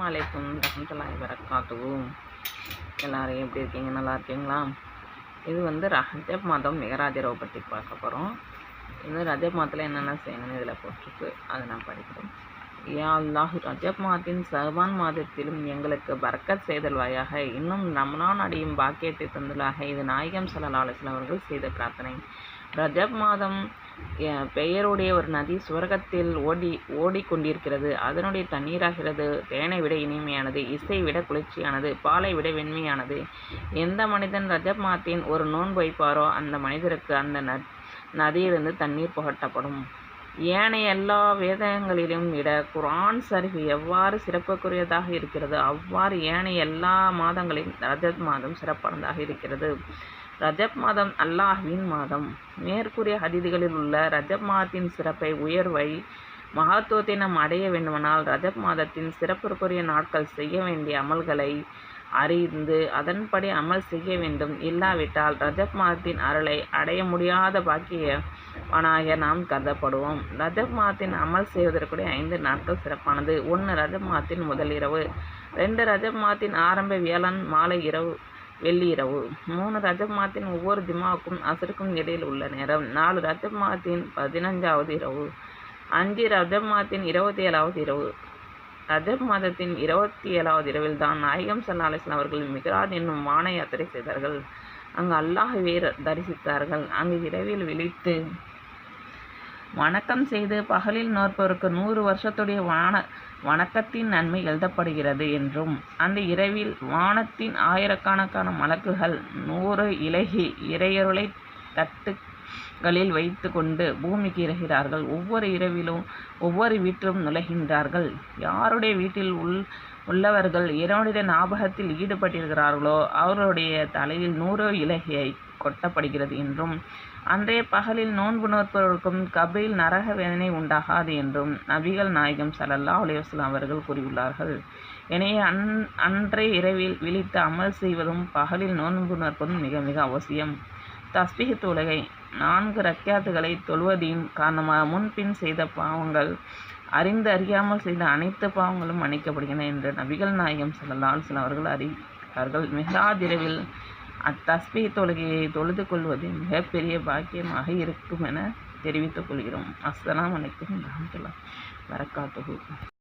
அலைக்கும் ரஹ்மத்துல்லாஹி வரகாத்துஹு. எல்லாரும் எப்படி இருக்கீங்க? நல்லா இருக்கீங்களா? இது ரஜப் மாதம் மிகராஜ் இரவு பற்றி பார்க்க போகிறோம். ரஜப் மாதத்தில் என்னென்ன செய்யணும்னு இதில் போட்டிருக்கு, அதை நான் படிக்கிறேன். யா அல்லாஹ், ரஜப் மாதத்தின் சஹ்பான் மாதத்திலும் எங்களுக்கு பரக்கத் செய்தல்வாயாக, இன்னும் ரமலான் அடையும் பாக்கியத்தை தந்துள்ளாக. இது நாயகம் ஸல்லல்லாஹு அலைஹி வஸல்லம் அவர்கள் செய்த பிரார்த்தனை. ரஜப் மாதம் பெயருடைய ஒரு நதி சுவர்க்கத்தில் ஓடிக்கொண்டிருக்கிறது. அதனுடைய தண்ணீராகிறது தேனை விட இனிமையானது, இசை விட குளிர்ச்சியானது, பாலை விட வெண்மையானது. எந்த மனிதன் ரஜப் மாதத்தின் ஒரு நோன்பு வைப்பாரோ அந்த மனிதருக்கு அந்த நதியிலிருந்து தண்ணீர் புகட்டப்படும். ஏனைய எல்லா வேதங்களிலும் விட குர்ஆன் ஷரீஃப் எவ்வாறு சிறப்புக்குரியதாக இருக்கிறது, அவ்வாறு ஏனைய எல்லா மாதங்களிலும் ரஜப் மாதம் சிறப்பானதாக இருக்கிறது. ரஜப் மாதம் அல்லாஹ்வின் மாதம். மேற்கூறிய ஹதீதுகளில் உள்ள ரஜப் மாதத்தின் சிறப்பை, உயர்வை, மகத்துவத்தை நாம் அடைய வேண்டுமானால் ரஜப் மாதத்தின் சிறப்பிற்குரிய நாட்கள் செய்ய வேண்டிய அமல்களை அறிந்து அதன்படி அமல் செய்ய வேண்டும். இல்லாவிட்டால் ரஜப் மாதத்தின் அருளை அடைய முடியாத பாக்கியவானாக நாம் கருதப்படுவோம். ரஜப் மாதத்தின் அமல் செய்வதற்குரிய 5 நாட்கள் சிறப்பானது. 1. ரஜப் மாதத்தின் முதல் இரவு. 2. ரஜப் மாதத்தின் ஆரம்ப வியாழன் மாலை இரவு வெள்ளி இரவு. 3. ரஜப் மாதத்தின் ஒவ்வொரு ஜுமாவுக்கும் அசருக்கும் இடையில் உள்ள நேரம். 4. ரஜப் மாதத்தின் 15வது இரவு. 5. ரஜப் மாதத்தின் 27வது இரவு. ரஜப் மாதத்தின் 27வது இரவில் தான் நாயகம் ஸல்லல்லாஹு அலைஹி வஸல்லம் அவர்கள் மிக்ராஜ் என்னும் வான யாத்திரை செய்தார்கள். அங்கு அல்லாஹ்வை தரிசித்தார்கள். அங்கு இரவில் விழித்து வணக்கம் செய்து பகலில் நோற்பவருக்கு 100 வருஷத்துடைய வணக்கத்தின் நன்மை எழுதப்படுகிறது என்றும், அந்த இரவில் வானத்தின் ஆயிரக்கணக்கான மலக்குகள் 100 இலகி இறையருளை தட்டுகளில் வைத்து கொண்டு பூமிக்கு இறகிறார்கள். ஒவ்வொரு இரவிலும் ஒவ்வொரு வீட்டிலும் நுழைகின்றார்கள். யாருடைய வீட்டில் உள்ளவர்கள் இறைவனுடைய ஞாபகத்தில் ஈடுபட்டிருக்கிறார்களோ அவர்களுடைய தலையில் 100 இலகியை கொட்டப்படுகிறது என்றும், அன்றைய பகலில் நோன்பு நோற்பவர்களுக்கும் கபரில் நரக வேதனை உண்டாகாது என்றும் நபிகள் நாயகம் ஸல்லல்லாஹு அலைஹி வஸல்லம் அவர்கள் கூறியுள்ளார்கள். எனவே அன்றைய இரவில் விழித்து அமல் செய்வதும் பகலில் நோன்பு நோற்பதும் மிக மிக அவசியம். தஸ்பீஹ் தொழுகை. 4 ரக்யாத்துகளை தொழுவதின் காரணமாக முன்பின் செய்த பாவங்கள், அறிந்து அறியாமல் செய்த அனைத்து பாவங்களும் மன்னிக்கப்படுகின்றன என்று நபிகள் நாயகம் ஸல்லல்லாஹு அலைஹி வஸல்லம் அவர்கள் அறிவித்தார்கள். மிஹ்ராஜ் இரவில் அத்தஸ்பீஹ் தொழுகையை தொழுது கொள்வது மிகப்பெரிய பாக்கியமாக இருக்கும் என தெரிவித்துக் கொள்கிறோம். அஸ்ஸலாமு அலைக்கும் வரஹ்மத்துல்லாஹி வரகாத்துஹு.